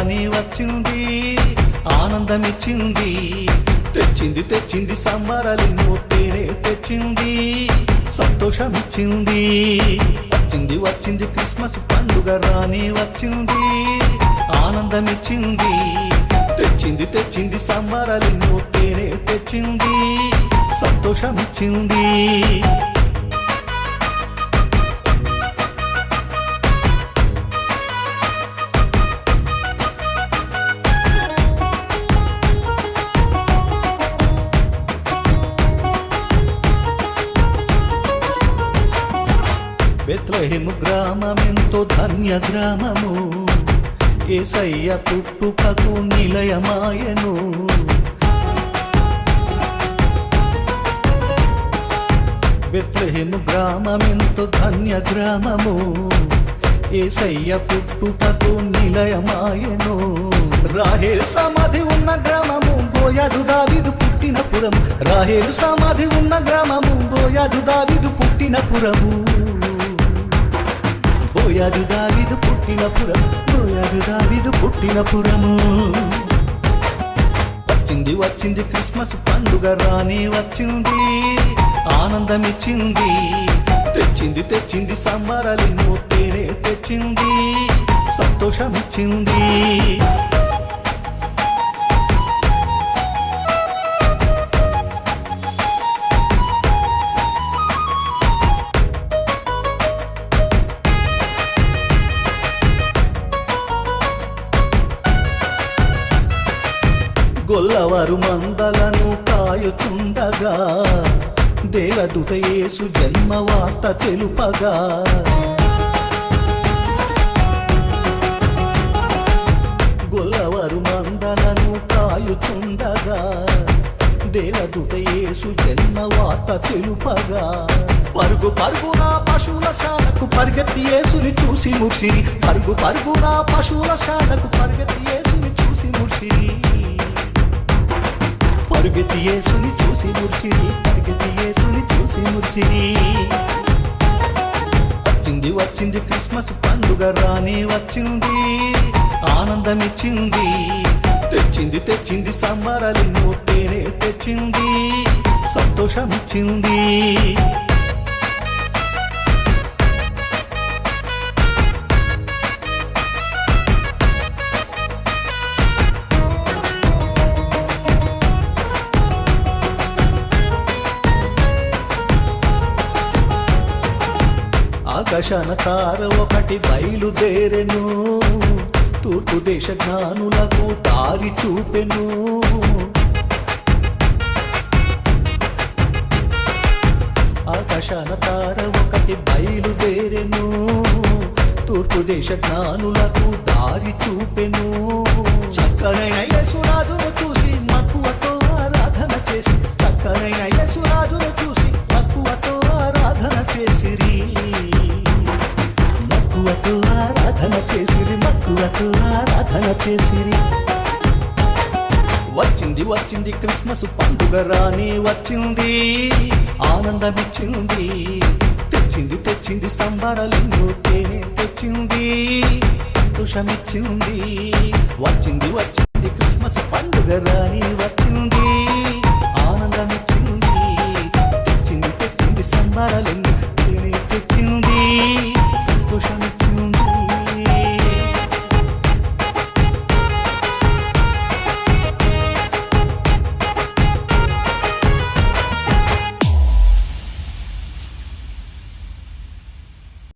రాని వచ్చింది ఆనందమిచ్చింది తెచ్చింది తెచ్చింది సంబరాలెన్నో తేనే తెచ్చింది సంతోషమిచ్చింది వచ్చింది వచ్చింది క్రిస్మస్ పండుగ రాని వచ్చింది ఆనందమిచ్చింది తెచ్చింది తెచ్చింది సంబరాలెన్నో తేనే తెచ్చింది సంతోషమిచ్చింది బెత్లెహేము గ్రామమెంతో ధన్య గ్రామము యేసయ్య పుట్టుకకు నిలయమాయెను బెత్లెహేము గ్రామమెంతో ధన్య గ్రామము యేసయ్య పుట్టుకకు నిలయమాయెను రాహేలు సమాధి ఉన్న గ్రామము బోయాజు దావీదు పుట్టిన పురము రాహేలు సమాధి ఉన్న గ్రామము బోయాజు దావీదు పుట్టిన పురము బోయాజు దావీదు పుట్టిన పురము బోయాజు దావీదు పుట్టిన పురము వచ్చింది వచ్చింది క్రిస్మస్ పండుగ రాని వచ్చింది ఆనందమిచ్చింది తెచ్చింది తెచ్చింది సంబరాలెన్నో తేనే తెచ్చింది సంతోషమిచ్చింది గొల్లవారు మందలను కాయుచుండగా దేవదూత యేసు జన్మ వార్త తెలుపగా గొల్లవారు మందలను కాయుచుండగా దేవదూత యేసు జన్మ వార్త తెలుపగా పరుగు పరుగున పశువుల శాలకు పరిగెత్తి యేసుని చూసి ముర్సిరి పరుగు పరుగున పశువుల శాలకు పరిగెత్తి యేసుని చూసి ముర్సిరి పరుగెత్తి యేసుని చూసి ముర్చిరి పరుగెత్తి యేసుని చూసి ముర్చిరి వచ్చింది వచ్చింది క్రిస్మస్ పండుగ రాని వచ్చింది ఆనందమిచ్చింది తెచ్చింది తెచ్చింది సంబరాలెన్నో తేనే తెచ్చింది సంతోషమిచ్చింది ఆకాశాన తార ఒకటి బయలుదేరెను తూర్పు దేశ జ్ఞానులకు దారి చూపెను ఆకాశాన తార ఒకటి బయలుదేరెను తూర్పు దేశ జ్ఞానులకు దారి చూపెను చక్కనైన యేసురాజును చూసి మక్కువతో ఆరాధన చేసి చక్కనైన యేసురాజును చూసి మక్కువతో ఆరాధన చేసిరి మక్కువతో ఆరాధన చేసిరి మక్కువతో ఆరాధన చేసిరి వచ్చింది వచ్చింది క్రిస్మస్ పండుగ రాని వచ్చింది ఆనందమిచ్చింది తెచ్చింది తెచ్చింది సంబరాలెన్నో తేనే తెచ్చింది సంతోషమిచ్చింది వచ్చింది వచ్చింది క్రిస్మస్ పండుగ రాని వచ్చింది ఆనందమిచ్చింది తెచ్చింది తెచ్చింది సంబరాలెన్నో